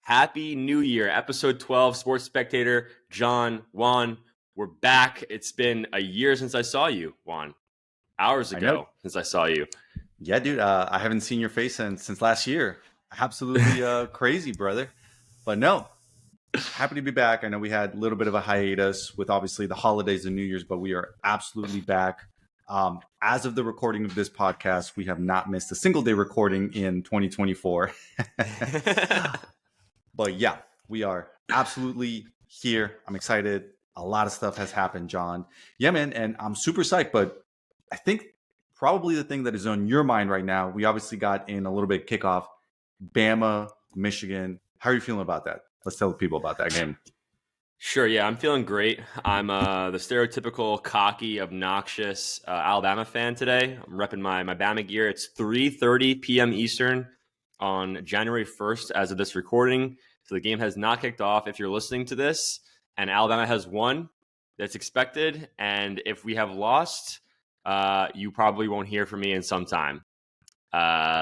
Happy New Year. Episode 12, Sports Spectator. John, Juan, we're back. It's been a year since I saw you, Juan. Hours ago since I saw you. Yeah, dude. I haven't seen your face since last year. Absolutely crazy, brother. But no, happy to be back. I know we had a little bit of a hiatus with obviously the holidays and New Year's, but we are absolutely back. As of the recording of this podcast, we have not missed a single day recording in 2024. But yeah, we are absolutely here. I'm excited. A lot of stuff has happened, John. Yeah, man. And I'm super psyched, but I think probably the thing that is on your mind right now, we obviously got in a little bit kickoff, Bama, Michigan. How are you feeling about that? Let's tell the people about that game. Sure, yeah, I'm feeling great. I'm the stereotypical cocky, obnoxious Alabama fan today. I'm repping my Bama gear. It's 3:30 p.m. Eastern on January 1st as of this recording. So the game has not kicked off. If you're listening to this and Alabama has won, that's expected. And if we have lost, you probably won't hear from me in some time.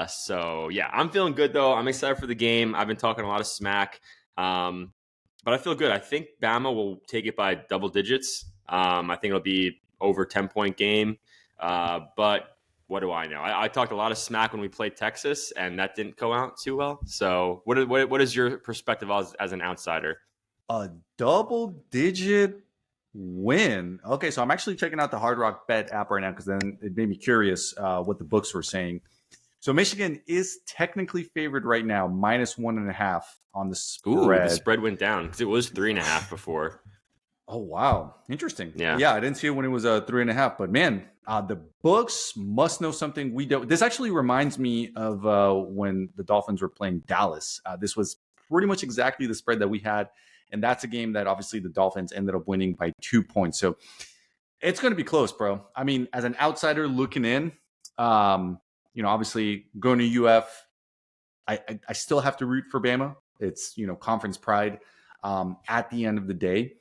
So yeah, I'm feeling good though. I'm excited for the game. I've been talking a lot of smack. But I feel good. I think Bama will take it by double digits. I think it'll be over 10-point game. But what do I know? I talked a lot of smack when we played Texas, and that didn't go out too well. So what is your perspective as an outsider? A double-digit win. Okay, so I'm actually checking out the Hard Rock Bet app right now because then it made me curious what the books were saying. So Michigan is technically favored right now, -1.5 on the spread. Ooh, the spread went down because it was 3.5 before. Oh, wow. Interesting. Yeah, I didn't see it when it was 3.5, but man, the books must know something we don't. This actually reminds me of when the Dolphins were playing Dallas. This was pretty much exactly the spread that we had. And that's a game that obviously the Dolphins ended up winning by 2 points. So it's going to be close, bro. I mean, as an outsider looking in, obviously going to UF, I still have to root for Bama. It's, conference pride at the end of the day.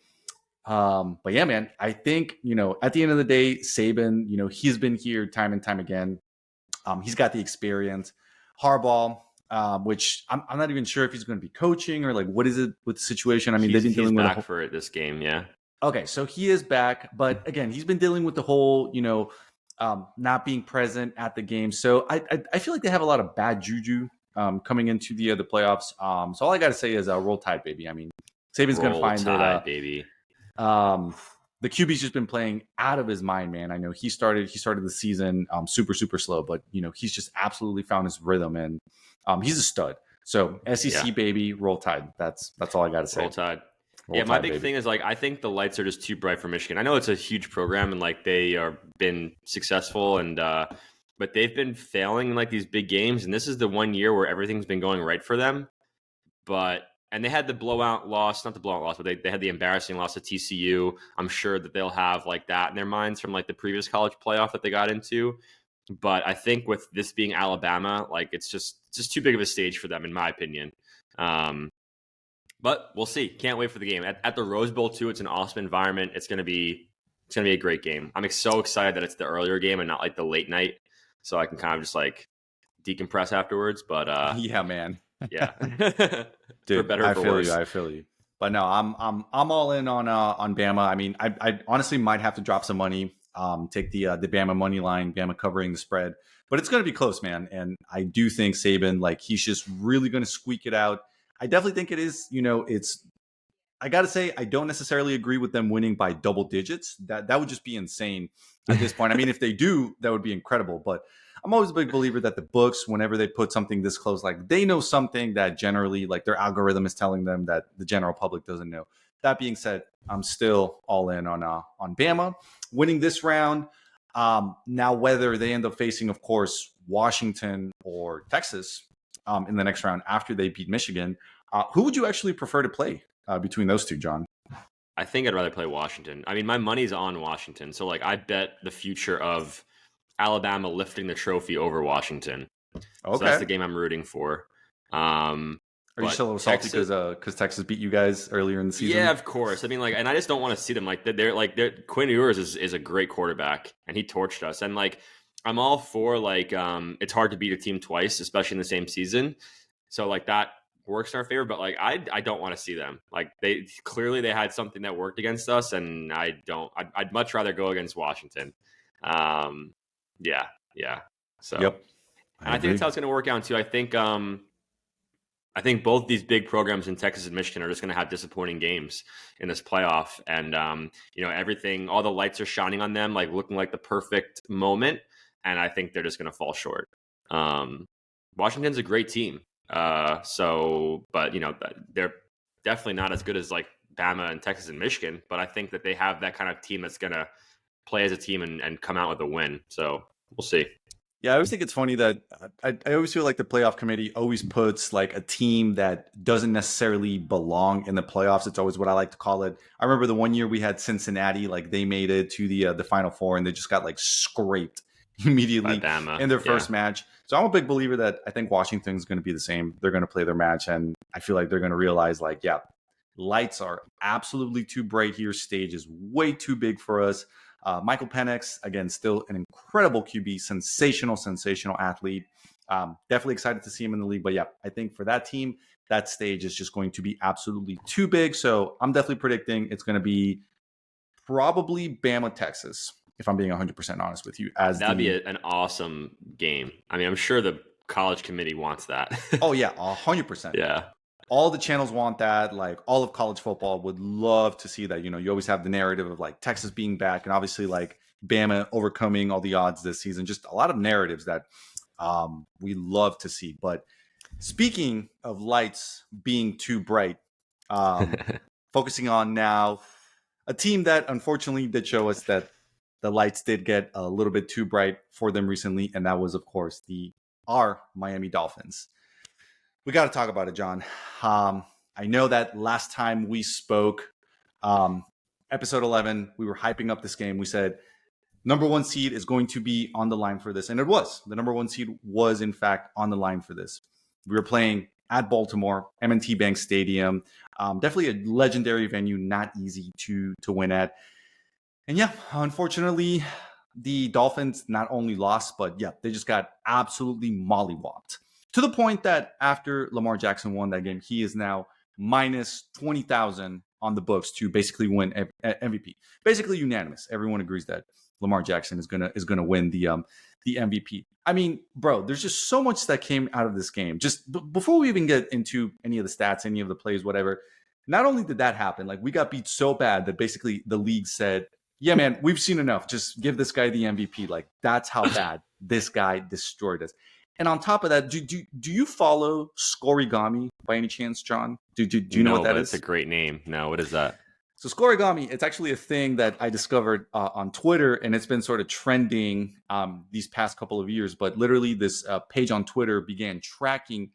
But yeah, man, I think, at the end of the day, Saban, he's been here time and time again. He's got the experience. Harbaugh, which I'm not even sure if he's going to be coaching or like, what is it with the situation? I mean, they've been dealing with back for it this game. Yeah. Okay. So he is back, but again, he's been dealing with the whole, not being present at the game. So I feel like they have a lot of bad juju coming into the playoffs. So all I got to say is roll tide, baby. I mean, Saban's going to find it, baby. The QB's just been playing out of his mind, man. I know he started the season super slow, but he's just absolutely found his rhythm, and he's a stud. So SEC baby, roll tide. That's all I got to say. Roll tide. My big thing is I think the lights are just too bright for Michigan. I know it's a huge program and they are been successful and but they've been failing in these big games, and this is the one year where everything's been going right for them. And they had the blowout loss, not the blowout loss, but they had the embarrassing loss to TCU. I'm sure that they'll have that in their minds from the previous college playoff that they got into. But I think with this being Alabama, it's just too big of a stage for them, in my opinion. But we'll see. Can't wait for the game at the Rose Bowl too. It's an awesome environment. It's gonna be a great game. I'm so excited that it's the earlier game and not the late night, so I can kind of just decompress afterwards. But yeah, man. Yeah. Dude, for better or for worse. I feel you. But no, I'm all in on Bama. I mean, I honestly might have to drop some money. Take the Bama money line, Bama covering the spread. But it's going to be close, man. And I do think Saban, he's just really going to squeak it out. I definitely think it is. I got to say, I don't necessarily agree with them winning by double digits. That would just be insane at this point. I mean, if they do, that would be incredible. But I'm always a big believer that the books, whenever they put something this close, they know something that generally, their algorithm is telling them that the general public doesn't know. That being said, I'm still all in on Bama winning this round. Now, whether they end up facing, of course, Washington or Texas in the next round after they beat Michigan, who would you actually prefer to play between those two, John? I think I'd rather play Washington. I mean, my money's on Washington. So, I bet the future of Alabama lifting the trophy over Washington. Okay. So that's the game I'm rooting for. Are you still a little salty because Texas beat you guys earlier in the season? Yeah, of course. I mean, and I just don't want to see them they're Quinn Ewers is a great quarterback, and he torched us. And I'm all for it's hard to beat a team twice, especially in the same season. So that works in our favor, but like I don't want to see them. Like they had something that worked against us, and I'd much rather go against Washington. Um, yeah, yeah. So, Yep, I and I think that's agree. how it's going to work out too. I think both these big programs in Texas and Michigan are just going to have disappointing games in this playoff, and everything, all the lights are shining on them, like looking like the perfect moment, and I think they're just going to fall short. Um, Washington's a great team, but they're definitely not as good as like Bama and Texas and Michigan, but I think that they have that kind of team that's going to play as a team and come out with a win. So we'll see. Yeah, I always think it's funny that I always feel like the playoff committee always puts like a team that doesn't necessarily belong in the playoffs. It's always what I like to call it. I remember the one year we had Cincinnati, like they made it to the Final Four and they just got like scraped By immediately Bama, in their yeah. first match. So I'm a big believer that I think Washington's going to be the same. They're going to play their match, and I feel like they're going to realize like, yeah, lights are absolutely too bright here. Stage is way too big for us. Michael Penix, again, still an incredible QB, sensational athlete. Definitely excited to see him in the league. But yeah, I think for that team, that stage is just going to be absolutely too big. So I'm definitely predicting it's going to be probably Bama, Texas, if I'm being 100% honest with you. That'd be an awesome game. I mean, I'm sure the college committee wants that. Oh, yeah, 100%. Yeah. All the channels want that. Like all of college football would love to see that. You always have the narrative of like Texas being back and obviously like Bama overcoming all the odds this season. Just a lot of narratives that we love to see. But speaking of lights being too bright, focusing on now a team that unfortunately did show us that the lights did get a little bit too bright for them recently. And that was, of course, our Miami Dolphins. We got to talk about it, John. I know that last time we spoke, episode 11, we were hyping up this game. We said number one seed is going to be on the line for this. And it was. The number one seed was, in fact, on the line for this. We were playing at Baltimore, M&T Bank Stadium. Definitely a legendary venue, not easy to win at. And yeah, unfortunately, the Dolphins not only lost, but yeah, they just got absolutely mollywopped. To the point that after Lamar Jackson won that game, he is now minus 20,000 on the books to basically win MVP. Basically unanimous. Everyone agrees that Lamar Jackson is gonna win the MVP. I mean, bro, there's just so much that came out of this game. Just before we even get into any of the stats, any of the plays, whatever. Not only did that happen, like we got beat so bad that basically the league said, "Yeah, man, we've seen enough. Just give this guy the MVP." Like that's how bad this guy destroyed us. And on top of that, do you follow Scorigami by any chance, John? Do you know what that is? It's a great name. No, what is that? So Scorigami, it's actually a thing that I discovered on Twitter, and it's been sort of trending these past couple of years. But literally, this page on Twitter began tracking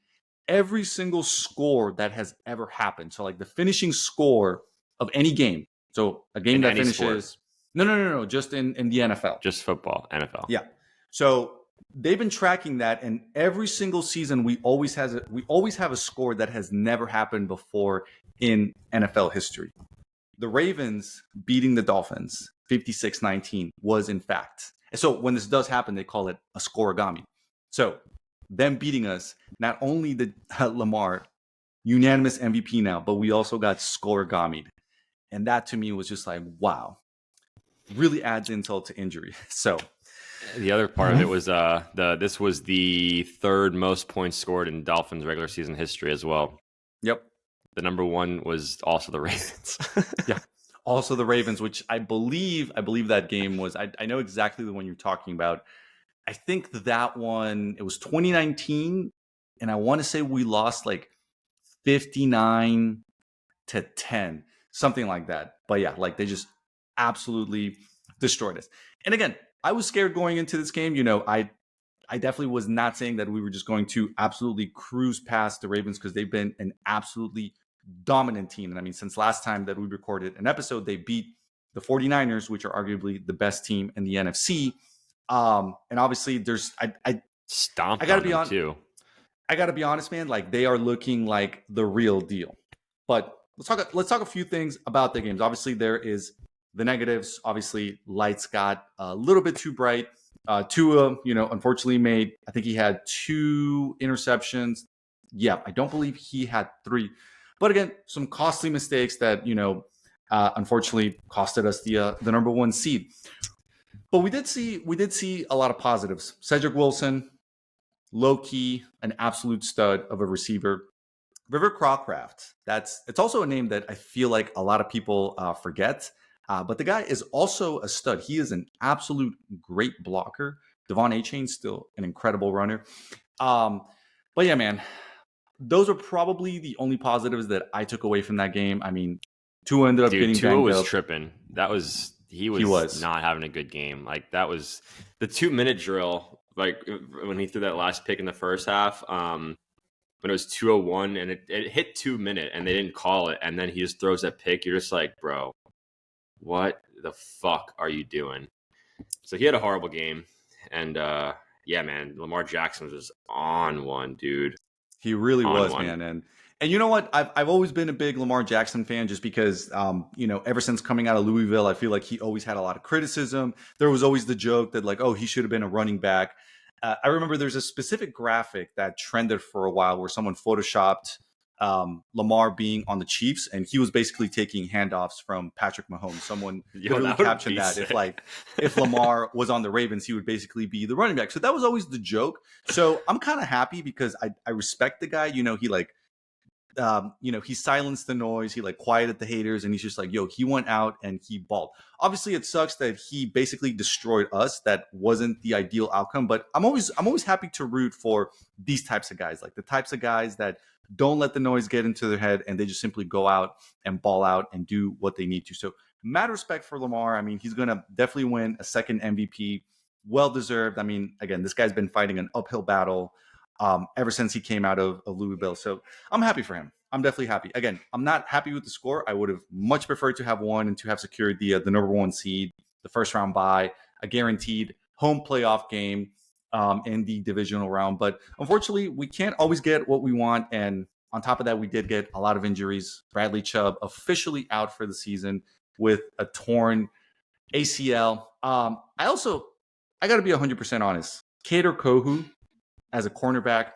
every single score that has ever happened. So like the finishing score of any game. So a game that finishes. Sport. No. Just in the NFL. Just football, NFL. Yeah. So they've been tracking that, and every single season we always have a score that has never happened before in NFL history. The Ravens beating the Dolphins 56-19 was in fact. So when this does happen, they call it a scorigami. So them beating us, not only did Lamar unanimous MVP now, but we also got scorigamied. And that to me was just like, wow, really adds insult to injury. So the other part of it was this was the third most points scored in Dolphins regular season history as well. Yep. The number one was also the Ravens. Yeah. Also the Ravens, which I believe that game was, I know exactly the one you're talking about. I think that one, it was 2019. And I want to say we lost like 59-10, something like that. But yeah, like they just absolutely destroyed us. And again, I was scared going into this game. I definitely was not saying that we were just going to absolutely cruise past the Ravens because they've been an absolutely dominant team. And I mean, since last time that we recorded an episode, they beat the 49ers, which are arguably the best team in the NFC. And obviously there's, I gotta be honest too. I gotta be honest, man, like they are looking like the real deal. But let's talk a few things about the games. Obviously there is the negatives. Obviously lights got a little bit too bright. Tua, unfortunately I think he had 2 interceptions. Yeah, I don't believe he had 3. But again, some costly mistakes that, unfortunately costed us the number 1 seed. But we did see a lot of positives. Cedric Wilson, low key, an absolute stud of a receiver. River Crawcraft. It's also a name that I feel like a lot of people forget. But the guy is also a stud. He is an absolute great blocker. Devon A-Chain's still an incredible runner. But yeah, man, those are probably the only positives that I took away from that game. I mean, Tua ended up Dude, getting Tua banged was up. tripping. He He was was. not having a good game. Like that was the 2-minute drill. Like when he threw that last pick in the first half, when it was 2:01 and it hit 2 minute and they didn't call it, and then he just throws that pick. You're just like, bro, what the fuck are you doing? So he had a horrible game, and yeah, man, Lamar Jackson was just on one, dude. He really On was, one. man. And you know what? I've always been a big Lamar Jackson fan just because, ever since coming out of Louisville, I feel like he always had a lot of criticism. There was always the joke that like, oh, he should have been a running back. I remember there's a specific graphic that trended for a while where someone photoshopped Lamar being on the Chiefs, and he was basically taking handoffs from Patrick Mahomes. Someone literally captioned that if Lamar was on the Ravens, he would basically be the running back. So that was always the joke. So I'm kind of happy because I respect the guy. He silenced the noise. He like quieted the haters, and he's just like, yo, he went out and he balled. Obviously, it sucks that he basically destroyed us. That wasn't the ideal outcome, but I'm always happy to root for these types of guys, like the types of guys that don't let the noise get into their head and they just simply go out and ball out and do what they need to. So, mad respect for Lamar. I mean, he's gonna definitely win a second MVP, well deserved. I mean, again, this guy's been fighting an uphill battle ever since he came out of Louisville. So I'm happy for him. I'm definitely happy. Again, I'm not happy with the score. I would have much preferred to have won and to have secured the number 1 seed, the first round bye, a guaranteed home playoff game in the divisional round. But unfortunately, we can't always get what we want. And on top of that, we did get a lot of injuries. Bradley Chubb officially out for the season with a torn ACL. I got to be 100% honest. Kader Kohu as a cornerback,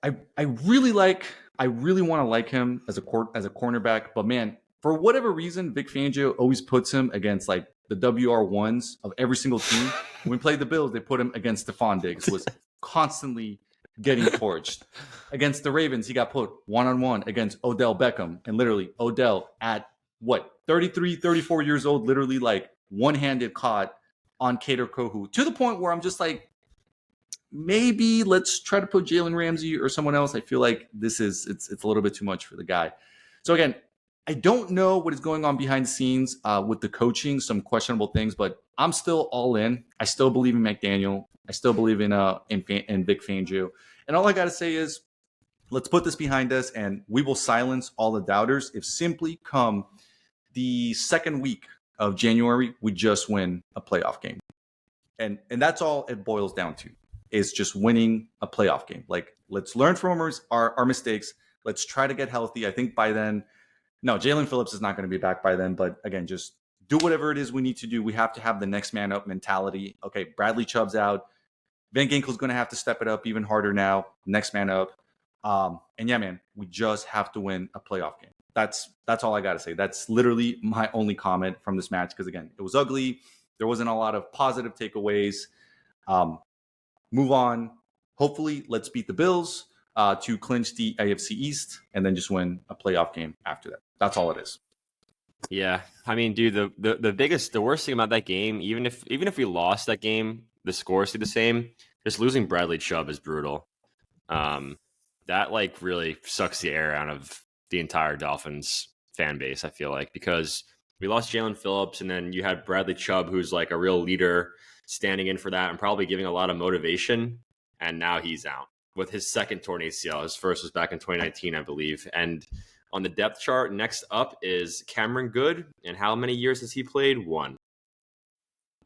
I really want to like him as a cornerback, but man, for whatever reason, Vic Fangio always puts him against like the WR1s of every single team. When we played the Bills, they put him against Stephon Diggs, who was constantly getting torched. Against the Ravens, he got put one-on-one against Odell Beckham, and literally Odell at 33, 34 years old, literally like one-handed caught on Kader Kohu, to the point where I'm just like, maybe let's try to put Jalen Ramsey or someone else. I feel like it's a little bit too much for the guy. So again, I don't know what is going on behind the scenes with the coaching, some questionable things, but I'm still all in. I still believe in McDaniel. I still believe in Vic Fangio. And all I got to say is, let's put this behind us, and we will silence all the doubters if simply come the second week of January, we just win a playoff game. And that's all it boils down to, is just winning a playoff game. Like, let's learn from our mistakes. Let's try to get healthy. I think by then, no, Jalen Phillips is not going to be back by then. But again, just do whatever it is we need to do. We have to have the next man up mentality. Okay, Bradley Chubb's out. Van Ginkel's going to have to step it up even harder now. Next man up. And yeah, man, we just have to win a playoff game. That's all I got to say. That's literally my only comment from this match. Because again, it was ugly. There wasn't a lot of positive takeaways. Move on. Hopefully, let's beat the Bills to clinch the AFC East and then just win a playoff game after that. That's all it is. Yeah, I mean, dude, the worst thing about that game, even if we lost that game, the score stayed the same. Just losing Bradley Chubb is brutal. That like really sucks the air out of the entire Dolphins fan base, I feel like, because we lost Jalen Phillips, and then you had Bradley Chubb, who's like a real leader, standing in for that and probably giving a lot of motivation. And now he's out with his second torn ACL. His first was back in 2019, I believe. And on the depth chart, next up is Cameron Good. And how many years has he played? 1.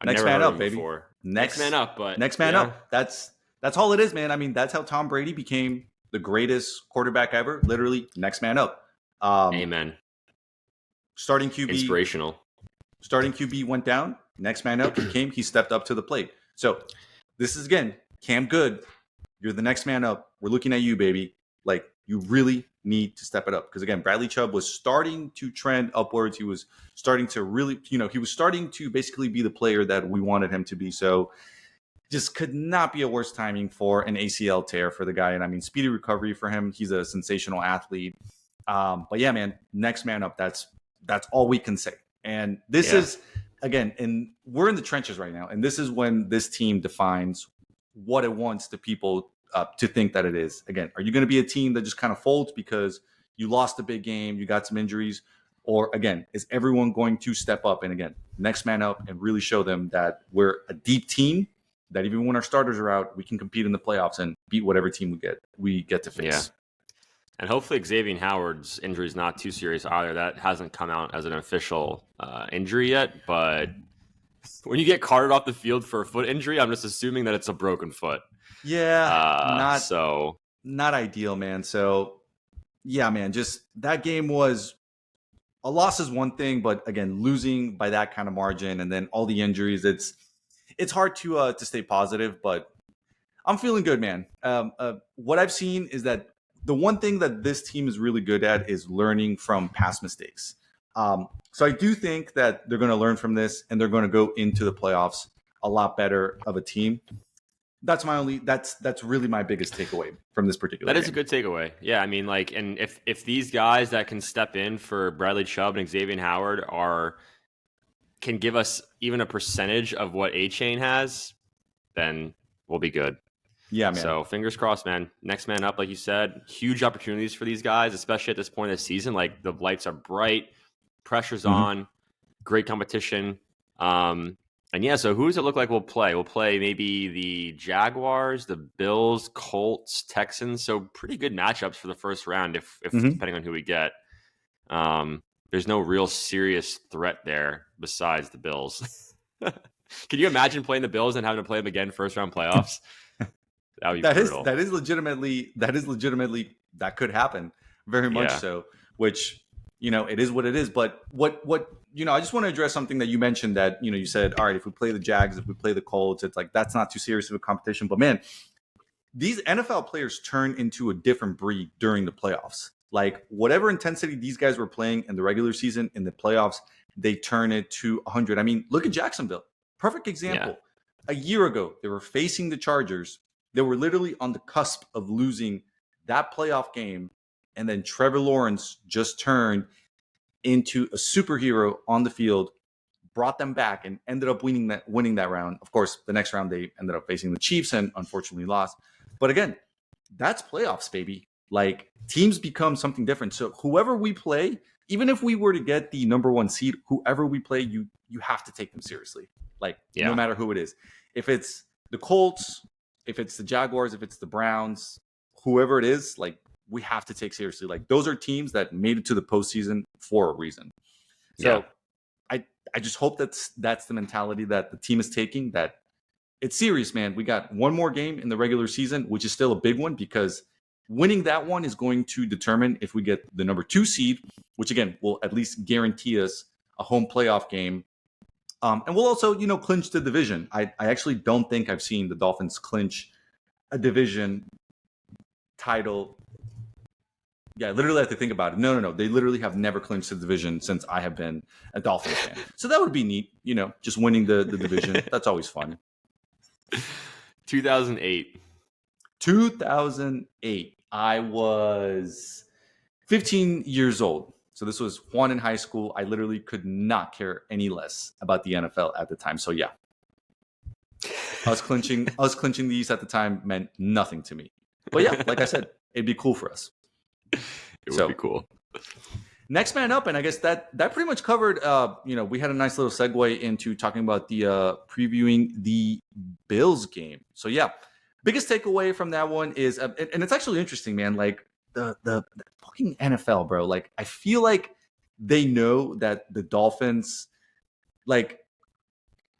Next man up, baby. Before. Next man up, but next man up. That's all it is, man. I mean, that's how Tom Brady became the greatest quarterback ever. Literally, next man up. Amen. Starting QB. Inspirational. Starting QB went down. Next man up. He stepped up to the plate. So this is, again, Cam Good. You're the next man up. We're looking at you, baby. Like, you really need to step it up. Because again, Bradley Chubb was starting to trend upwards. He was starting to really, he was starting to basically be the player that we wanted him to be. So just could not be a worse timing for an ACL tear for the guy. And I mean, speedy recovery for him. He's a sensational athlete. But yeah, man, next man up. That's all we can say. And this is, again, and we're in the trenches right now. And this is when this team defines what it wants the people to think that it is. Again, are you going to be a team that just kind of folds because you lost a big game, you got some injuries? Or again, is everyone going to step up and again, next man up and really show them that we're a deep team, that even when our starters are out, we can compete in the playoffs and beat whatever team we get to face. Yeah. And hopefully Xavier Howard's injury is not too serious either. That hasn't come out as an official injury yet. But when you get carted off the field for a foot injury, I'm just assuming that it's a broken foot. Yeah, not ideal, man. So, yeah, man, just that game was a loss is one thing, but again, losing by that kind of margin and then all the injuries, it's hard to stay positive. But I'm feeling good, man. What I've seen is that the one thing that this team is really good at is learning from past mistakes. So I do think that they're going to learn from this and they're going to go into the playoffs a lot better of a team. That's really my biggest takeaway from this particular game. That is a good takeaway. Yeah, I mean, like, and if these guys that can step in for Bradley Chubb and Xavier Howard can give us even a percentage of what A-Chain has, then we'll be good. Yeah, man. So fingers crossed, man. Next man up, like you said, huge opportunities for these guys, especially at this point of the season. Like, the lights are bright, pressure's on, great competition. And yeah, so who does it look like we'll play? We'll play maybe the Jaguars, the Bills, Colts, Texans. So pretty good matchups for the first round, if depending on who we get. There's no real serious threat there besides the Bills. Can you imagine playing the Bills and having to play them again first round playoffs? That would be brutal. That is legitimately that could happen very much so. Which, it is what it is. But what I just want to address something that you mentioned that, you said, all right, if we play the Jags, if we play the Colts, it's like, that's not too serious of a competition. But man, these NFL players turn into a different breed during the playoffs. Like, whatever intensity these guys were playing in the regular season, in the playoffs, they turn it to 100. I mean, look at Jacksonville. Perfect example. Yeah. A year ago, they were facing the Chargers. They were literally on the cusp of losing that playoff game. And then Trevor Lawrence just turned into a superhero on the field, brought them back, and ended up winning that round. Of course, the next round they ended up facing the Chiefs and unfortunately lost. But again, that's playoffs, baby. Like, teams become something different. So whoever we play, even if we were to get the number one seed, whoever we play, you have to take them seriously. Like, no matter who it is. If it's the Colts, if it's the Jaguars, if it's the Browns, whoever it is, like, we have to take seriously. Like, those are teams that made it to the postseason for a reason. So I just hope that's the mentality that the team is taking, that it's serious, man. We got one more game in the regular season, which is still a big one, because winning that one is going to determine if we get the number 2 seed, which again will at least guarantee us a home playoff game. And we'll also, clinch the division. I actually don't think I've seen the Dolphins clinch a division title. Yeah, I literally have to think about it. No. They literally have never clinched the division since I have been a Dolphins fan. So that would be neat, just winning the division. That's always fun. 2008. 2008. I was 15 years old. So this was Juan in high school. I literally could not care any less about the NFL at the time. So yeah. Us clinching the East at the time meant nothing to me. But yeah, like I said, it'd be cool for us. It would be cool. Next man up, and I guess that pretty much covered. We had a nice little segue into talking about the previewing the Bills game. So yeah, biggest takeaway from that one is, and it's actually interesting, man. Like the fucking NFL, bro. Like, I feel like they know that the Dolphins, like,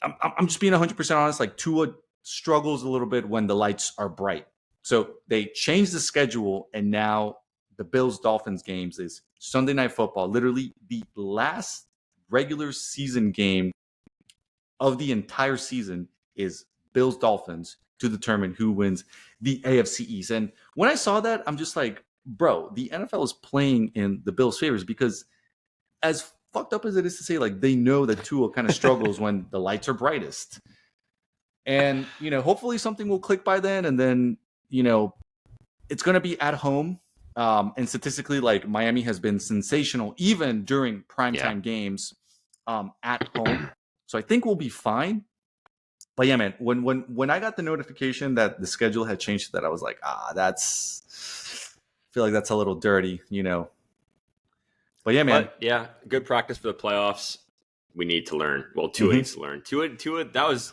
I'm just being 100% honest. Like, Tua struggles a little bit when the lights are bright. So they changed the schedule, and now the Bills-Dolphins games is Sunday Night Football, literally the last regular season game of the entire season is Bills-Dolphins. to determine who wins the AFC East. And when I saw that, I'm just like, bro, the NFL is playing in the Bills' favors because as fucked up as it is to say, like, they know that Tua kind of struggles when the lights are brightest. And, hopefully something will click by then. And then, it's going to be at home. And statistically, like, Miami has been sensational even during primetime games at home. So I think we'll be fine. But yeah, man, when I got the notification that the schedule had changed, that I was like, I feel like that's a little dirty, But yeah, man. But yeah, good practice for the playoffs. We need to learn. Well, Tua needs to learn. Tua, that was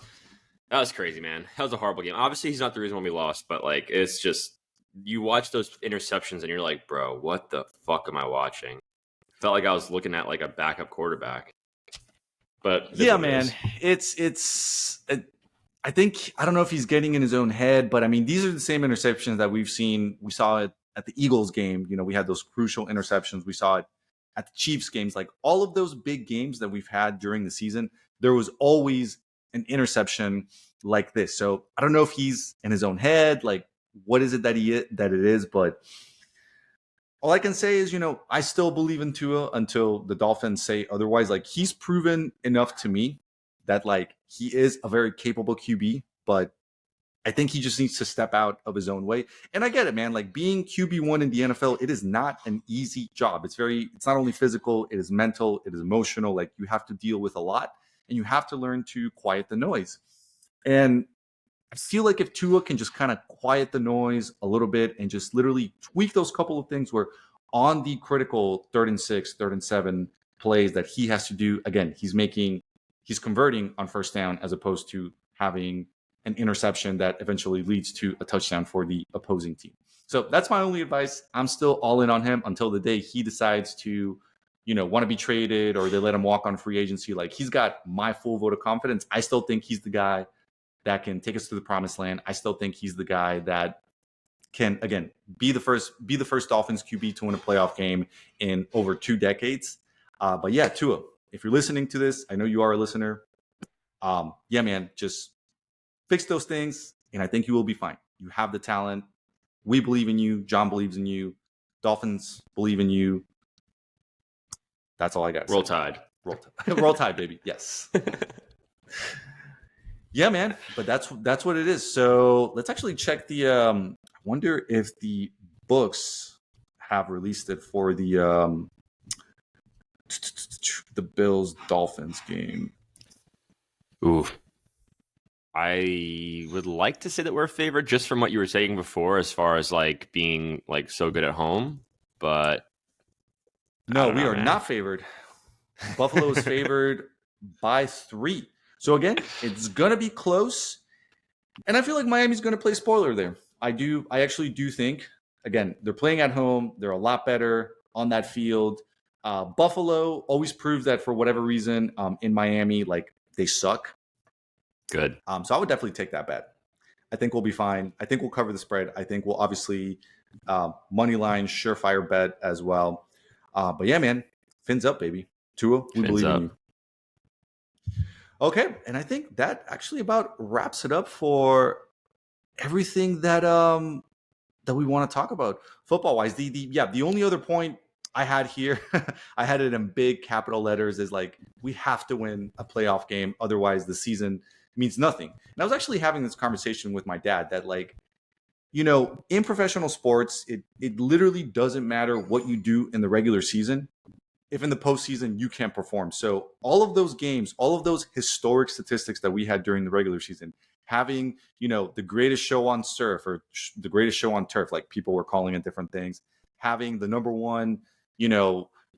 crazy, man. That was a horrible game. Obviously, he's not the reason why we lost, but like, it's just, you watch those interceptions and you're like, bro, what the fuck am I watching? Felt like I was looking at like a backup quarterback. But yeah, man, I think, I don't know if he's getting in his own head, but I mean, these are the same interceptions that we saw it at the Eagles game. We had those crucial interceptions. We saw it at the Chiefs games. Like, all of those big games that we've had during the season, there was always an interception like this. So I don't know if he's in his own head, like, what is it that it is, but all I can say is, I still believe in Tua until the Dolphins say otherwise. Like, he's proven enough to me that, like, he is a very capable QB, but I think he just needs to step out of his own way. And I get it, man. Like, being QB1 in the NFL, it is not an easy job. It's not only physical, it is mental, it is emotional. Like, you have to deal with a lot, and you have to learn to quiet the noise. And I feel like if Tua can just kind of quiet the noise a little bit and just literally tweak those couple of things where on the critical 3rd and 6, 3rd and 7 plays that he has to do, again, he's converting on first down as opposed to having an interception that eventually leads to a touchdown for the opposing team. So that's my only advice. I'm still all in on him until the day he decides to, want to be traded or they let him walk on free agency. Like, he's got my full vote of confidence. I still think he's the guy that can take us to the promised land. I still think he's the guy that can, again, be the first Dolphins QB to win a playoff game in over 2 decades. But yeah, Tua, if you're listening to this, I know you are a listener. Yeah, man, just fix those things, and I think you will be fine. You have the talent. We believe in you. John believes in you. Dolphins believe in you. That's all I got. Roll Tide. Roll Tide, baby. Yes. Yeah, man. But that's what it is. So let's actually check the. I wonder if the books have released it for the Bills Dolphins game. Ooh. I would like to say that we're favored just from what you were saying before, as far as like being like so good at home, but no, we are not favored. Buffalo is favored by 3. So again, it's gonna be close, and I feel like Miami's gonna play spoiler there. I actually do think, again, they're playing at home. They're a lot better on that field. Buffalo always proves that for whatever reason in Miami, like, they suck. Good. So I would definitely take that bet. I think we'll be fine. I think we'll cover the spread. I think we'll obviously money line, surefire bet as well. But yeah, man, fins up, baby. Tua, we believe in you. Okay, and I think that actually about wraps it up for everything that we want to talk about football wise. The only other point I had here, I had it in big capital letters, is like, we have to win a playoff game, otherwise the season means nothing. And I was actually having this conversation with my dad that, like, in professional sports, it literally doesn't matter what you do in the regular season if in the postseason you can't perform. So all of those games, all of those historic statistics that we had during the regular season, having, the greatest show on surf or the greatest show on turf, like people were calling it different things, having the number one,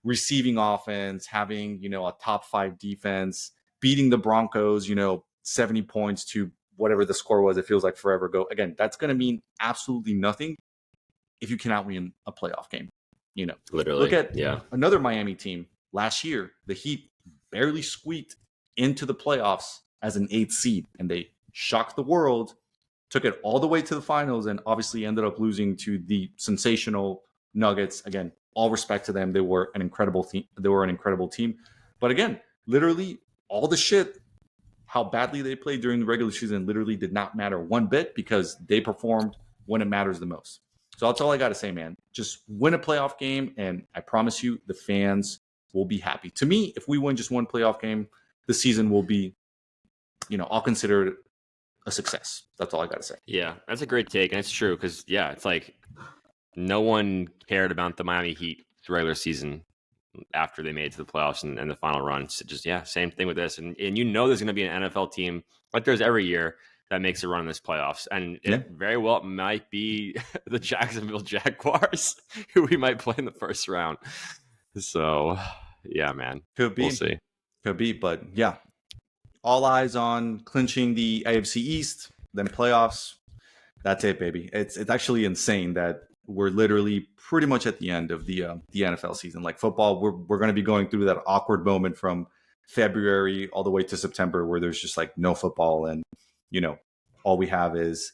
receiving offense, having, a top 5 defense, beating the Broncos, 70 points to whatever the score was, it feels like forever ago. Again, that's going to mean absolutely nothing if you cannot win a playoff game. Literally. Look at another Miami team last year. The Heat barely squeaked into the playoffs as an 8th seed, and they shocked the world, took it all the way to the finals, and obviously ended up losing to the sensational Nuggets. Again, all respect to them. They were an incredible team. But again, literally all the shit how badly they played during the regular season literally did not matter one bit because they performed when it matters the most. So that's all I got to say, man. Just win a playoff game, and I promise you the fans will be happy. To me, if we win just one playoff game, the season will be, I'll consider it a success. That's all I got to say. Yeah, that's a great take, and it's true because it's like no one cared about the Miami Heat regular season after they made it to the playoffs and the final run. So just same thing with this, and there's going to be an NFL team like there's every year that makes a run in this playoffs, and it very well might be the Jacksonville Jaguars who we might play in the first round. So yeah, man, could be, we'll see. Could be, but yeah, all eyes on clinching the AFC East, then playoffs. That's it, baby. It's actually insane that we're literally pretty much at the end of the NFL season. Like football, we're going to be going through that awkward moment from February all the way to September where there's just like no football, and all we have is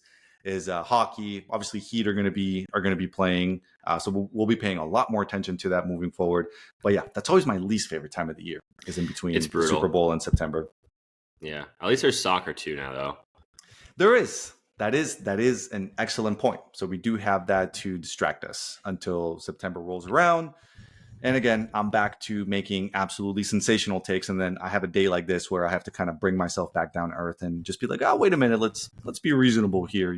hockey. Obviously, Heat are going to be playing, so we'll be paying a lot more attention to that moving forward. But yeah, that's always my least favorite time of the year, is in between Super Bowl and September. Yeah, at least there's soccer too now, though. There is. That is an excellent point. So we do have that to distract us until September rolls around. And again, I'm back to making absolutely sensational takes, and then I have a day like this where I have to kind of bring myself back down to earth and just be like, "Oh, wait a minute, let's be reasonable here,"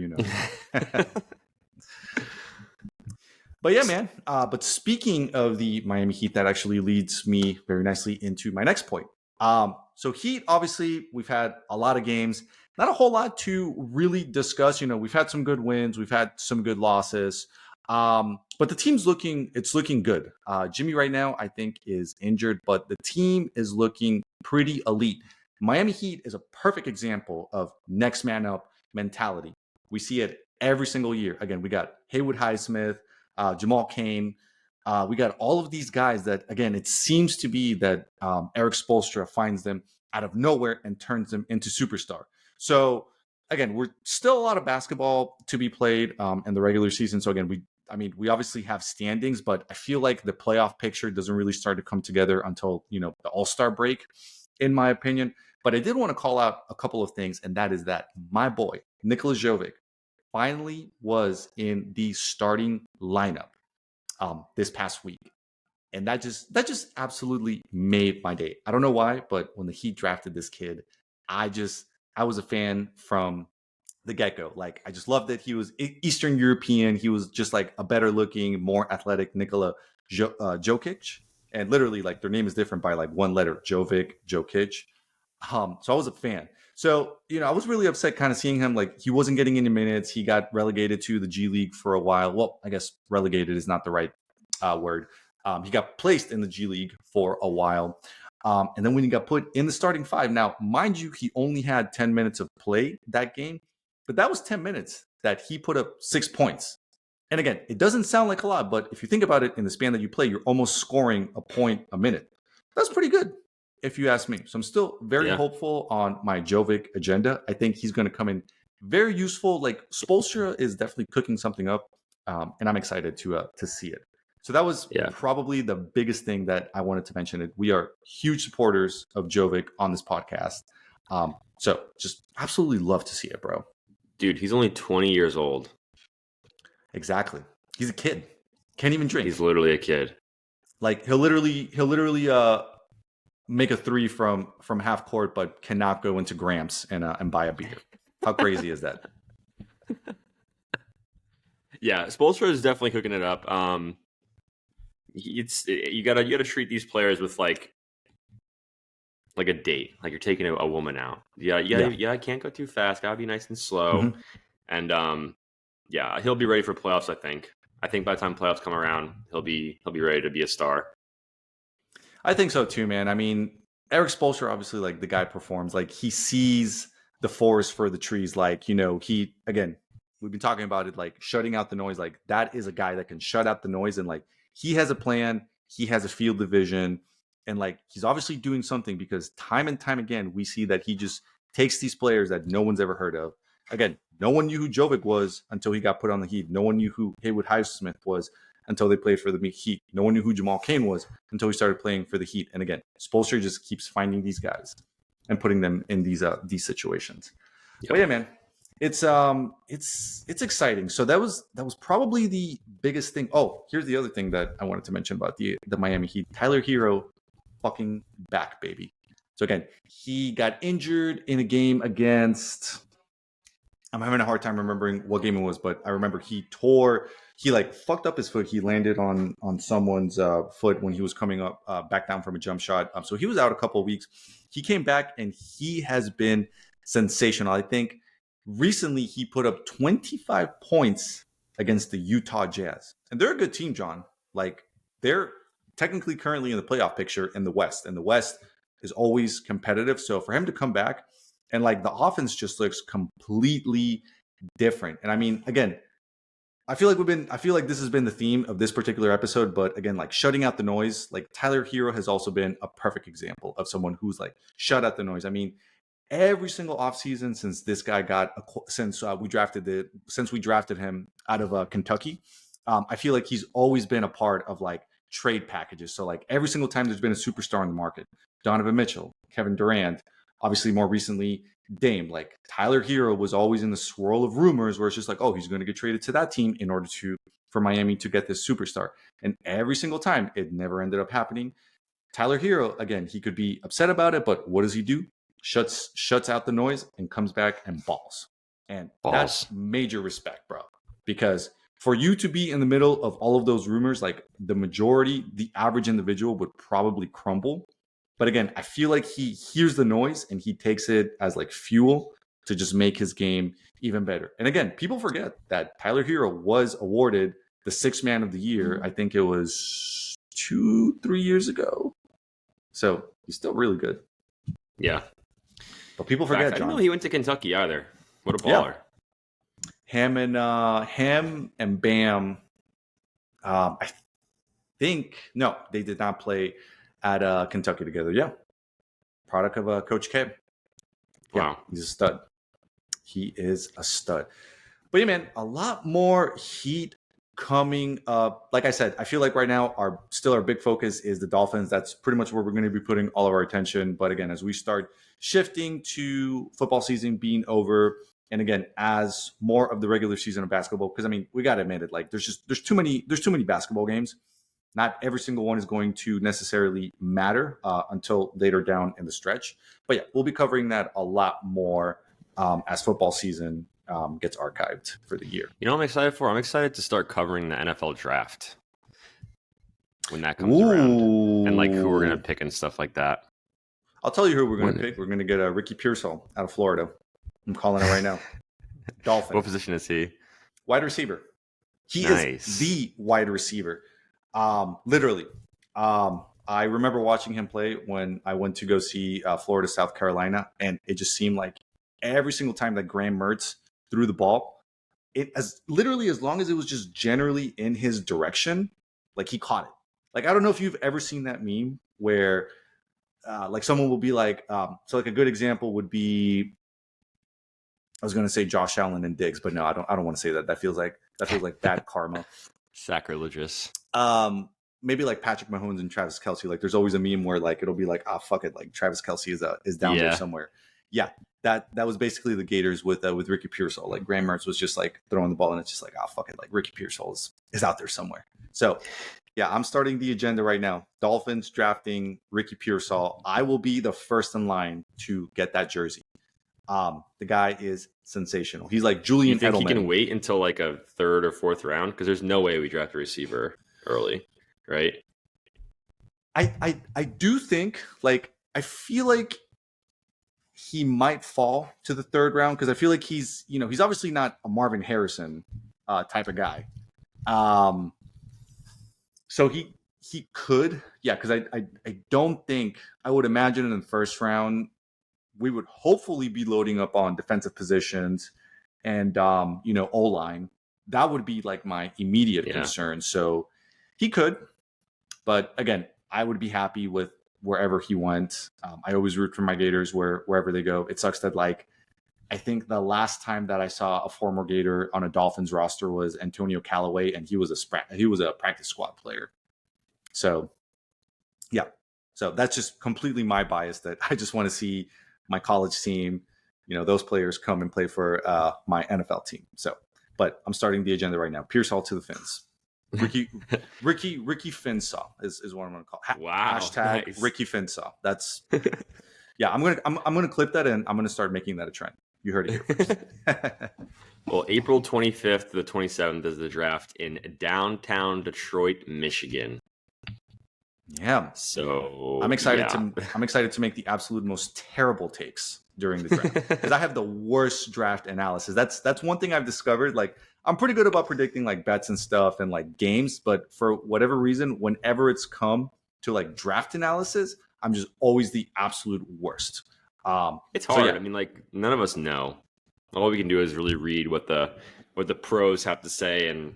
But yeah, man. But speaking of the Miami Heat, that actually leads me very nicely into my next point. So Heat, obviously, we've had a lot of games. Not a whole lot to really discuss. We've had some good wins. We've had some good losses. But the team's looking good. Jimmy right now, I think, is injured, but the team is looking pretty elite. Miami Heat is a perfect example of next man up mentality. We see it every single year. Again, we got Haywood Highsmith, Jamal Cain. We got all of these guys that, again, it seems to be that Eric Spoelstra finds them out of nowhere and turns them into superstar. So again, we're still a lot of basketball to be played in the regular season. So again, we obviously have standings, but I feel like the playoff picture doesn't really start to come together until, the All-Star break, in my opinion. But I did want to call out a couple of things, and that is that my boy, Nikola Jokic, finally was in the starting lineup this past week. And that just absolutely made my day. I don't know why, but when the Heat drafted this kid, I was a fan from the get-go. Like, I just loved it. He was Eastern European. He was just like a better looking, more athletic Nikola Jokic. And literally, like, their name is different by like one letter, Jokic. So I was a fan. So, I was really upset kind of seeing him. Like, he wasn't getting any minutes. He got relegated to the G League for a while. Well, I guess relegated is not the right word. He got placed in the G League for a while. And then when he got put in the starting five, now, mind you, he only had 10 minutes of play that game, but that was 10 minutes that he put up 6 points. And again, it doesn't sound like a lot, but if you think about it, in the span that you play, you're almost scoring a point a minute. That's pretty good, if you ask me. So I'm still very hopeful on my Jovic agenda. I think he's going to come in very useful. Like, Spoelstra is definitely cooking something up, and I'm excited to see it. So that was probably the biggest thing that I wanted to mention. We are huge supporters of Jovic on this podcast. So just absolutely love to see it, bro. Dude, he's only 20 years old. Exactly. He's a kid. Can't even drink. He's literally a kid. Like, he'll literally make a three from half court, but cannot go into Gramps and buy a beer. How crazy is that? Yeah, Spoelstra is definitely cooking it up. You gotta treat these players with like a date, like you're taking a woman out. I can't go too fast. Gotta be nice and slow. Mm-hmm. And he'll be ready for playoffs. I think by the time playoffs come around, he'll be ready to be a star. I think so too, man. I mean, Eric Spoelstra, obviously, like, the guy performs. Like, he sees the forest for the trees. Like, he, again, we've been talking about it, like, shutting out the noise. Like, that is a guy that can shut out the noise, and like, he has a plan. He has a field of vision, and like, he's obviously doing something, because time and time again, we see that he just takes these players that no one's ever heard of. Again, no one knew who Jovic was until he got put on the Heat. No one knew who Haywood Highsmith was until they played for the Heat. No one knew who Jamal Cain was until he started playing for the Heat. And again, Spoelstra just keeps finding these guys. and putting them in these situations. Yep. But yeah, man, it's exciting. So that was probably the biggest thing. Oh, here's the other thing that I wanted to mention about the Miami Heat. Tyler Hero, fucking back, baby. So again, he got injured in a game against. I'm having a hard time remembering what game it was, but I remember he like fucked up his foot. He landed on someone's foot when he was coming up back down from a jump shot. So he was out a couple of weeks. He came back and he has been sensational. I think recently he put up 25 points against the Utah Jazz. And they're a good team, John. Like, they're technically currently in the playoff picture in the West. And the West is always competitive. So for him to come back, and like the offense just looks completely different. And I mean, again, I feel like this has been the theme of this particular episode, but again, like shutting out the noise, like Tyler Hero has also been a perfect example of someone who's like shut out the noise. I mean, every single offseason since this guy since we drafted him out of Kentucky, I feel like he's always been a part of like trade packages. So like every single time there's been a superstar in the market, Donovan Mitchell, Kevin Durant, obviously more recently Dame, like Tyler Hero was always in the swirl of rumors where it's just like, oh, he's going to get traded to that team in order for Miami to get this superstar. And every single time it never ended up happening. Tyler Hero, again, he could be upset about it, but what does he do? Shuts out the noise and comes back and balls. And that's major respect, bro. Because for you to be in the middle of all of those rumors, like the average individual would probably crumble. But again, I feel like he hears the noise and he takes it as like fuel to just make his game even better. And again, people forget that Tyler Hero was awarded the Sixth Man of the Year. I think it was 2-3 years ago. So he's still really good. Yeah. But people forget, John. I didn't know he went to Kentucky either. What a baller. Yeah. Him and Bam, I think, no, they did not play at Kentucky together. Yeah. Product of Coach K. Yeah, Wow. He's a stud. He is a stud. But yeah, man, a lot more Heat coming up. Like I said, I feel like right now our big focus is the Dolphins. That's pretty much where we're going to be putting all of our attention. But again, as we start shifting to football season being over, and again, as more of the regular season of basketball, because I mean, we got to admit it, like there's too many basketball games. Not every single one is going to necessarily matter until later down in the stretch. But yeah, we'll be covering that a lot more as football season gets archived for the year. You know what I'm excited for? I'm excited to start covering the NFL draft when that comes around. And like who we're going to pick and stuff like that. I'll tell you who we're going to pick. We're going to get Ricky Pearsall out of Florida. I'm calling it right now. Dolphins. What position is he? Wide receiver. He is the wide receiver. Literally. I remember watching him play when I went to go see Florida, South Carolina, and it just seemed like every single time that Graham Mertz threw the ball, as long as it was just generally in his direction, like he caught it. Like, I don't know if you've ever seen that meme where like someone will be like, so like a good example would be, I was going to say Josh Allen and Diggs, but no, I don't want to say that. That feels like bad karma. Sacrilegious. Maybe like Patrick Mahomes and Travis Kelce. Like there's always a meme where like it'll be like, fuck it, like Travis Kelce is down there somewhere. Yeah, that was basically the Gators with Ricky Pearsall. Like Graham Mertz was just like throwing the ball, and it's just like, fuck it, like Ricky Pearsall is out there somewhere. So yeah, I'm starting the agenda right now. Dolphins drafting Ricky Pearsall. I will be the first in line to get that jersey. The guy is sensational. He's like Julian Edelman. You think he can wait until like a third or fourth round? Because there's no way we draft a receiver early, right? I do think, like, I feel like he might fall to the third round because I feel like he's obviously not a Marvin Harrison type of guy. So he could, because I don't think, I would imagine in the first round we would hopefully be loading up on defensive positions and O-line. That would be like my immediate concern. So he could, but again, I would be happy with wherever he went. I always root for my Gators wherever they go. It sucks that, like, I think the last time that I saw a former Gator on a Dolphins roster was Antonio Callaway, and he was a practice squad player. So, yeah. So that's just completely my bias that I just want to see my college team, those players come and play for my NFL team. So, but I'm starting the agenda right now. Pierce Hall to the Fins. Ricky Finsaw is what I'm going to call. Wow, Hashtag nice. Ricky Finsaw. That's I'm gonna clip that and I'm gonna start making that a trend. You heard it here first. Well, April 25th to the 27th is the draft in downtown Detroit, Michigan. Yeah. So I'm excited to make the absolute most terrible takes during the draft because I have the worst draft analysis. That's one thing I've discovered. Like, I'm pretty good about predicting like bets and stuff and like games, but for whatever reason, whenever it's come to like draft analysis, I'm just always the absolute worst. It's hard. So, yeah. I mean, like, none of us know. All we can do is really read what the pros have to say and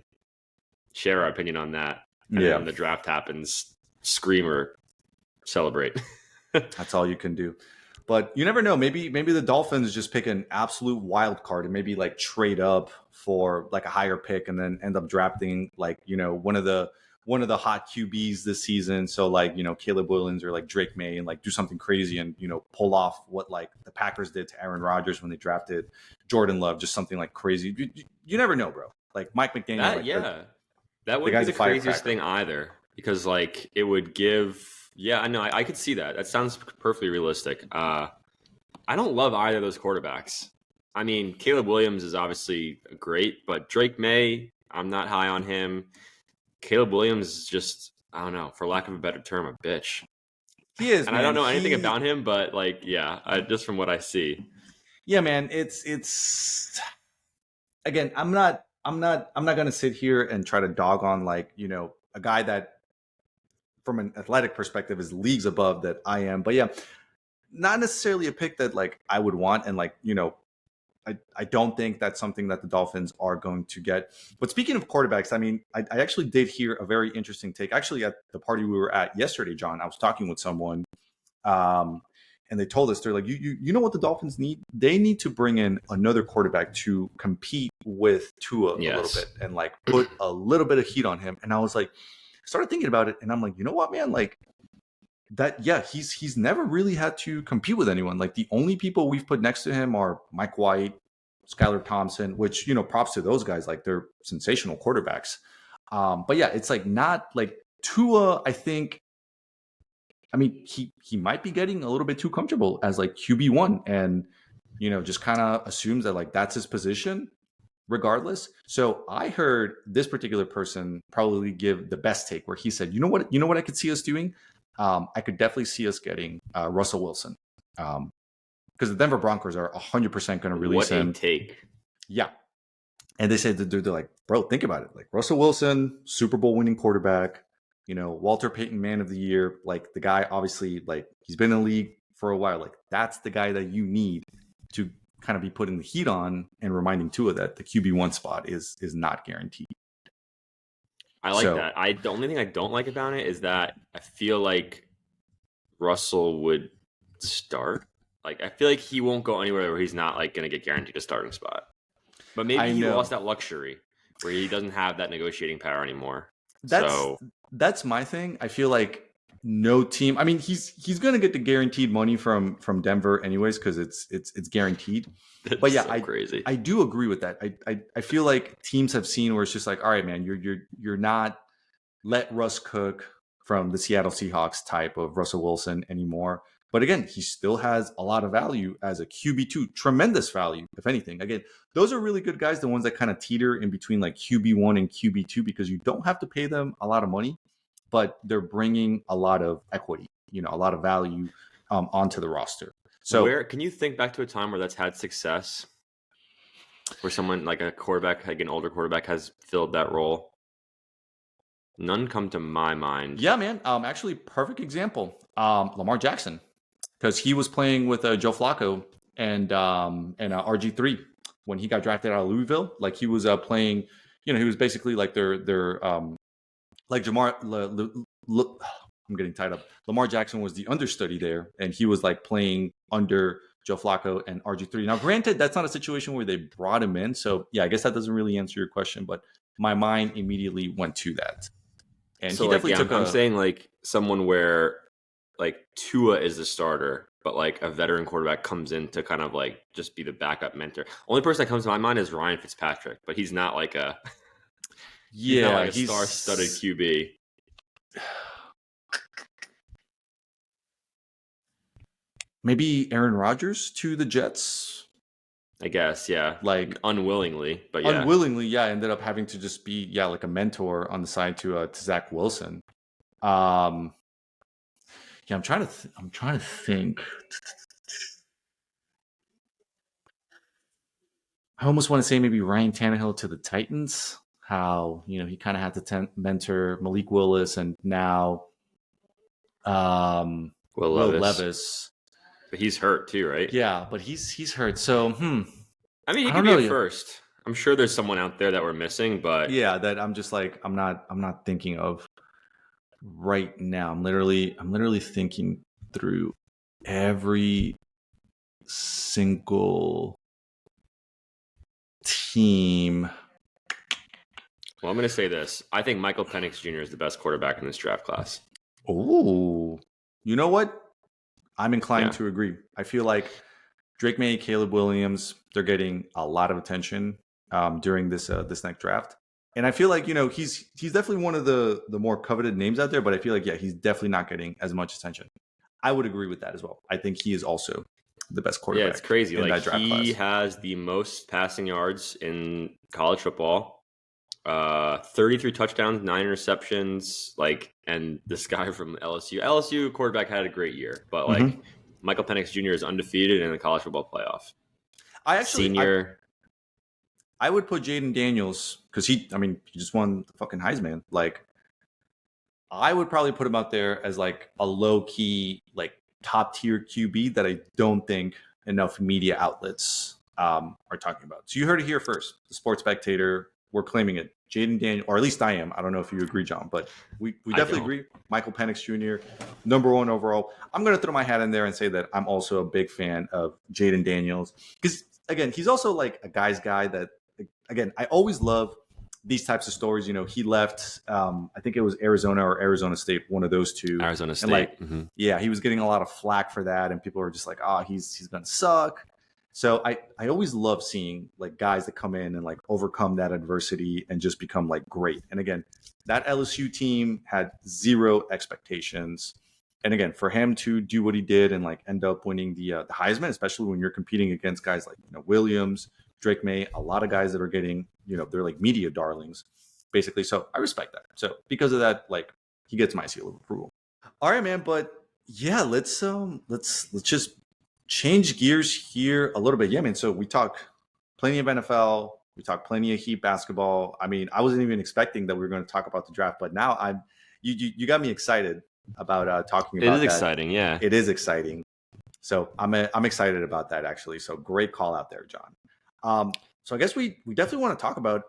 share our opinion on that. And then when the draft happens, scream or celebrate. That's all you can do. But you never know. Maybe the Dolphins just pick an absolute wild card and maybe like trade up for like a higher pick and then end up drafting like, one of the hot QBs this season. So like, Caleb Williams or like Drake May and like do something crazy and, pull off what like the Packers did to Aaron Rodgers when they drafted Jordan Love, just something like crazy. You never know, bro. Like Mike McDaniel. That wouldn't be the craziest thing either because like it would give, I know I could see that. That sounds perfectly realistic. I don't love either of those quarterbacks. I mean, Caleb Williams is obviously great, but Drake May, I'm not high on him. Caleb Williams is just, I don't know, for lack of a better term, a bitch. He is, and man. I don't know anything about him, but like, just from what I see. Yeah, man, it's again, I'm not going to sit here and try to dog on like, a guy that from an athletic perspective is leagues above that I am. But yeah, not necessarily a pick that like I would want. And like, I don't think that's something that the Dolphins are going to get. But speaking of quarterbacks, I mean, I actually did hear a very interesting take. Actually, at the party we were at yesterday, John, I was talking with someone, and they told us, they're like, you know what the Dolphins need? They need to bring in another quarterback to compete with Tua a little bit and like put a little bit of heat on him. And I was like, started thinking about it, and I'm like, you know what, man, like. He's never really had to compete with anyone. Like the only people we've put next to him are Mike White, Skylar Thompson, which, props to those guys. Like they're sensational quarterbacks. But yeah, it's like not like Tua, I think, I mean, he might be getting a little bit too comfortable as like QB1 and, just kind of assumes that like that's his position regardless. So I heard this particular person probably give the best take where he said, you know what I could see us doing? I could definitely see us getting Russell Wilson because the Denver Broncos are 100% going to release him. What a take. Yeah. And they said, they're like, bro, think about it. Like Russell Wilson, Super Bowl winning quarterback, Walter Payton Man of the Year. Like the guy, obviously, like he's been in the league for a while. Like that's the guy that you need to kind of be putting the heat on and reminding Tua that the QB1 spot is not guaranteed. I like that. The only thing I don't like about it is that I feel like Russell would start. Like I feel like he won't go anywhere where he's not like going to get guaranteed a starting spot. But maybe he lost that luxury where he doesn't have that negotiating power anymore. That's my thing. I feel like no team. I mean, he's going to get the guaranteed money from Denver anyways because it's guaranteed. But yeah, crazy. I do agree with that. I feel like teams have seen where it's just like, all right, man, you're not let Russ cook from the Seattle Seahawks type of Russell Wilson anymore. But again, he still has a lot of value as a QB2, tremendous value, if anything. Again, those are really good guys, the ones that kind of teeter in between like QB1 and QB2 because you don't have to pay them a lot of money, but they're bringing a lot of equity, a lot of value onto the roster. So can you think back to a time where that's had success? Where someone like a quarterback, like an older quarterback has filled that role? None come to my mind. Yeah, man. Actually, perfect example. Lamar Jackson. Because he was playing with Joe Flacco and RG3 when he got drafted out of Louisville. Like he was playing, he was basically like their like Jamar. I'm getting tied up. Lamar Jackson was the understudy there, and he was like playing under Joe Flacco and RG3. Now, granted, that's not a situation where they brought him in. So yeah, I guess that doesn't really answer your question, but my mind immediately went to that. And so he definitely took I'm saying like someone where like Tua is the starter but like a veteran quarterback comes in to kind of like just be the backup mentor. Only person that comes to my mind is Ryan Fitzpatrick, but he's not like a Yeah, star-studded QB. Maybe Aaron Rodgers to the Jets. I guess, yeah. Like unwillingly, but yeah. Unwillingly, yeah, ended up having to just be like a mentor on the side to Zach Wilson. Yeah, I'm trying to think. I almost want to say maybe Ryan Tannehill to the Titans. How he kind of had to mentor Malik Willis and now Will Levis. But he's hurt too, right? Yeah, but he's hurt. So I mean, he could be a first. I'm sure there's someone out there that we're missing, but yeah, that I'm just like I'm not thinking of right now. I'm literally thinking through every single team. Well, I'm going to say this. I think Michael Penix Jr. is the best quarterback in this draft class. Oh, you know what? I'm inclined to agree. I feel like Drake May, Caleb Williams, they're getting a lot of attention during this next draft. And I feel like, he's definitely one of the more coveted names out there, but I feel like, he's definitely not getting as much attention. I would agree with that as well. I think he is also the best quarterback. Yeah, it's crazy. In like that draft he class. has the most passing yards in college football. 33 touchdowns, 9 interceptions. And this guy from LSU quarterback had a great year, but Michael Penix Jr. is undefeated in the college football playoff. I would put Jaden Daniels because he just won the fucking Heisman. I would probably put him out there as like a low key, like top tier QB that I don't think enough media outlets are talking about. So you heard it here first. The Sports Spectator, we're claiming it. Jaden Daniels, or at least I am. I don't know if you agree, John, but we definitely agree. Michael Penix Jr., number 1 overall. I'm going to throw my hat in there and say that I'm also a big fan of Jaden Daniels because, again, he's also like a guy's guy that, again, I always love these types of stories. He left, I think it was Arizona or Arizona State, one of those two. Arizona State. And he was getting a lot of flack for that. And people were just like, he's going to suck. So I always love seeing like guys that come in and like overcome that adversity and just become like great. And again, that LSU team had zero expectations. And again, for him to do what he did and like end up winning the Heisman, especially when you're competing against guys like Williams, Drake May, a lot of guys that are getting, they're like media darlings, basically. So I respect that. So because of that, like he gets my seal of approval. All right, man. But yeah, let's just change gears here a little bit. Yeah, man. So we talk plenty of NFL. We talk plenty of Heat basketball. I mean, I wasn't even expecting that we were going to talk about the draft, but now you got me excited about talking about that. It is exciting, yeah. It is exciting. So I'm excited about that actually. So great call out there, John. So I guess we definitely want to talk about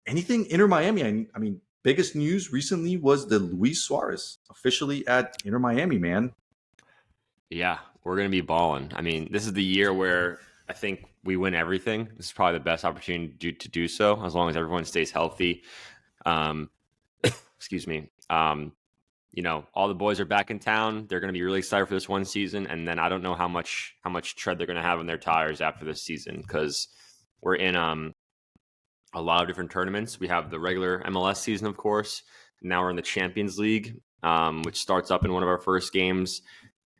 anything Inter Miami. I mean, biggest news recently was the Luis Suarez officially at Inter Miami, man. Yeah, we're going to be balling. I mean, this is the year where I think we win everything. This is probably the best opportunity to do so, as long as everyone stays healthy. Excuse me. All the boys are back in town. They're going to be really excited for this one season, and then I don't know how much tread they're going to have on their tires after this season because we're in a lot of different tournaments. We have the regular MLS season, of course. Now we're in the Champions League, which starts up in one of our first games.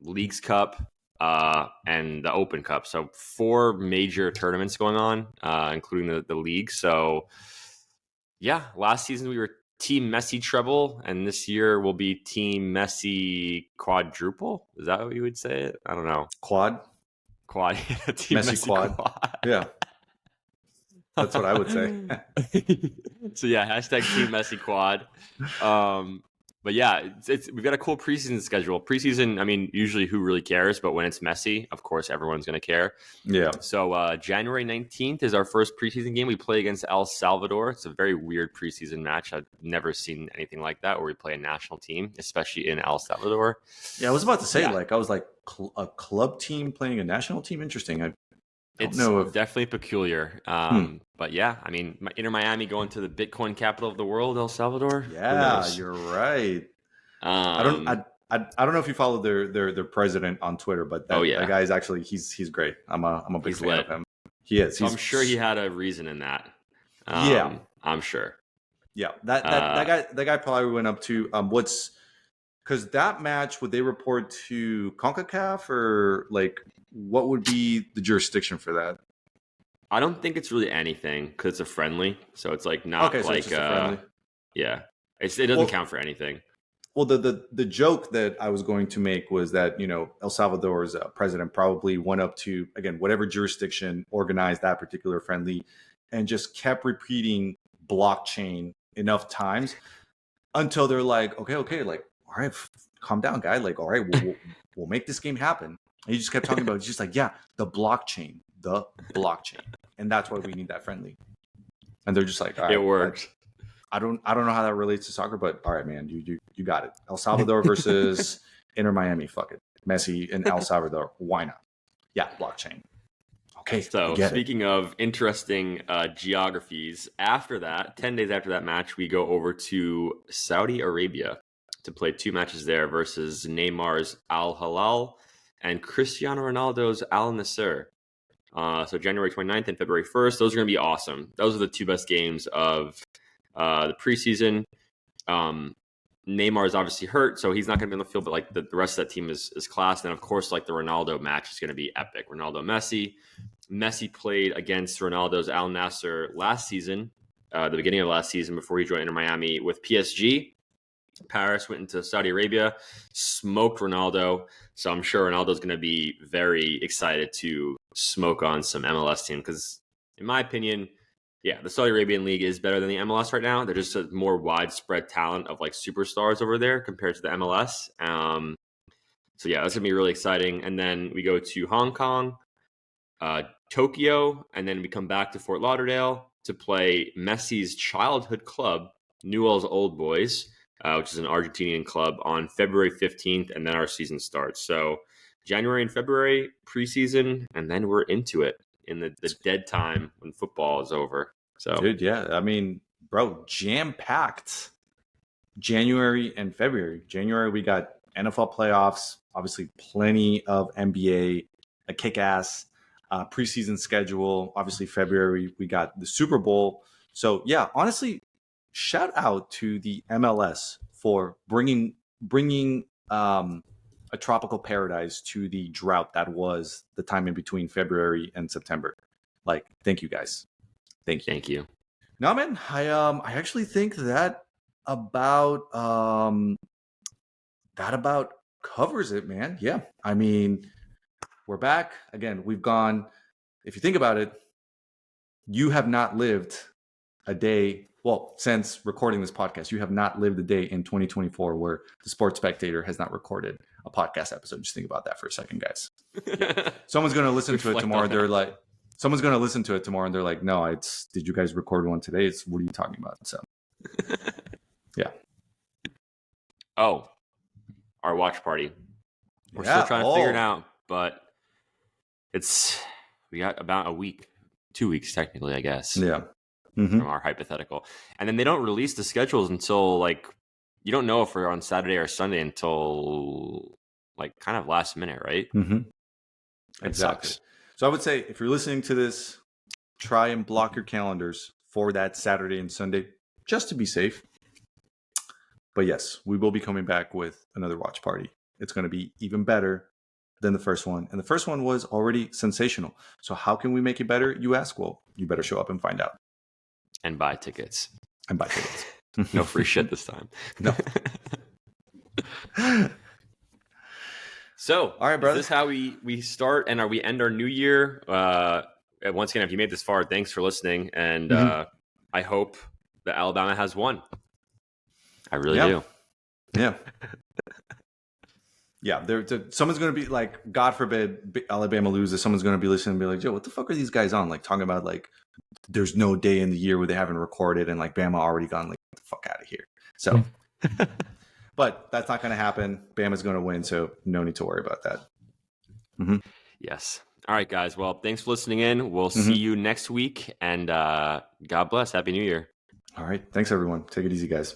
Leagues Cup, and the Open Cup. So 4 major tournaments going on, including the league. So yeah, last season we were Team Messi treble, and this year we'll be Team Messi quadruple. Is that what you would say it? I don't know. Quad. Team Messi quad. Yeah. That's what I would say. So yeah, hashtag Team Messi quad. But yeah, we've got a cool preseason schedule. Preseason, I mean, usually who really cares? But when it's Messi, of course, everyone's going to care. Yeah. So January 19th is our first preseason game. We play against El Salvador. It's a very weird preseason match. I've never seen anything like that where we play a national team, especially in El Salvador. Yeah, I was about to say, a club team playing a national team. Interesting. It's definitely peculiar. But yeah, I mean, Inter Miami going to the Bitcoin capital of the world, El Salvador. Yeah, you're right. I I don't know if you follow their president on Twitter, but that guy is actually he's great. I'm a big fan of him. He is. So I'm sure he had a reason in that. Yeah, I'm sure. Yeah, that guy probably went up to because that match, would they report to CONCACAF, or like what would be the jurisdiction for that? I don't think it's really anything because it's a friendly, so it's like not so like it's just a friendly. Yeah, it doesn't count for anything. Well, the joke that I was going to make was that El Salvador's president probably went up to, again, whatever jurisdiction organized that particular friendly, and just kept repeating blockchain enough times until they're like, okay, like, all right, calm down, guy. Like, all right, we'll make this game happen. And he just kept talking about, it's just like, yeah, the blockchain, and that's why we need that friendly. And they're just like, all right, it works. I don't know how that relates to soccer, but all right, man, you got it. El Salvador versus Inter Miami. Fuck it, Messi in El Salvador. Why not? Yeah, blockchain. Okay. So speaking of interesting geographies, after that, 10 days after that match, we go over to Saudi Arabia to play 2 matches there versus Neymar's Al Hilal and Cristiano Ronaldo's Al Nassr. So January 29th and February 1st. Those are going to be awesome. Those are the 2 best games of the preseason. Neymar is obviously hurt, so he's not going to be on the field, but like the rest of that team is class. And of course, like the Ronaldo match is going to be epic. Ronaldo Messi. Messi played against Ronaldo's Al Nassr last season, the beginning of last season before he joined Inter Miami with PSG. Paris went into Saudi Arabia, smoked Ronaldo. So I'm sure Ronaldo's going to be very excited to smoke on some MLS team because, in my opinion, yeah, the Saudi Arabian League is better than the MLS right now. They're just a more widespread talent of like superstars over there compared to the MLS. So yeah, that's going to be really exciting. And then we go to Hong Kong, Tokyo, and then we come back to Fort Lauderdale to play Messi's childhood club, Newell's Old Boys, which is an Argentinian club, on February 15th, and then our season starts. So January and February, preseason, and then we're into it in the dead time when football is over. So, dude, yeah, I mean, bro, jam-packed January and February. January, we got NFL playoffs, obviously plenty of NBA, a kick-ass preseason schedule. Obviously, February, we got the Super Bowl. So, yeah, honestly, shout out to the MLS for bringing a tropical paradise to the drought that was the time in between February and September. Like, thank you guys. Thank you. No, man, I actually think that about covers it, man. Yeah. I mean, we're back. Again, we've gone, if you think about it, you have not lived a day, well, since recording this podcast, you have not lived a day in 2024 where the Sports Spectator has not recorded a podcast episode. Just think about that for a second, guys. Yeah. Someone's going to listen to it tomorrow. They're like, someone's going to listen to it tomorrow and they're like, no, did you guys record one today? What are you talking about? So, yeah. Oh, our watch party. We're still trying to figure it out, but we got about a week, 2 weeks technically, I guess. Yeah. From our hypothetical. And then they don't release the schedules until like, you don't know if we're on Saturday or Sunday until like kind of last minute, right? Exactly. So I would say if you're listening to this, try and block your calendars for that Saturday and Sunday just to be safe. But yes, we will be coming back with another watch party. It's going to be even better than the first one. And the first one was already sensational. So how can we make it better? You ask. Well, you better show up and find out. And buy tickets. No free shit this time. No. So, all right, brother. Is this how we start and we end our new year? Once again, if you made this far, thanks for listening. And I hope that Alabama has won. I really do. Yeah. Yeah, someone's going to be like, God forbid Alabama loses. Someone's going to be listening and be like, Joe, what the fuck are these guys on? Like talking about like, there's no day in the year where they haven't recorded and like Bama already gone, like, get the fuck out of here. So, but that's not going to happen. Bama's going to win. So no need to worry about that. Yes. All right, guys. Well, thanks for listening in. We'll see you next week. And God bless. Happy New Year. All right. Thanks, everyone. Take it easy, guys.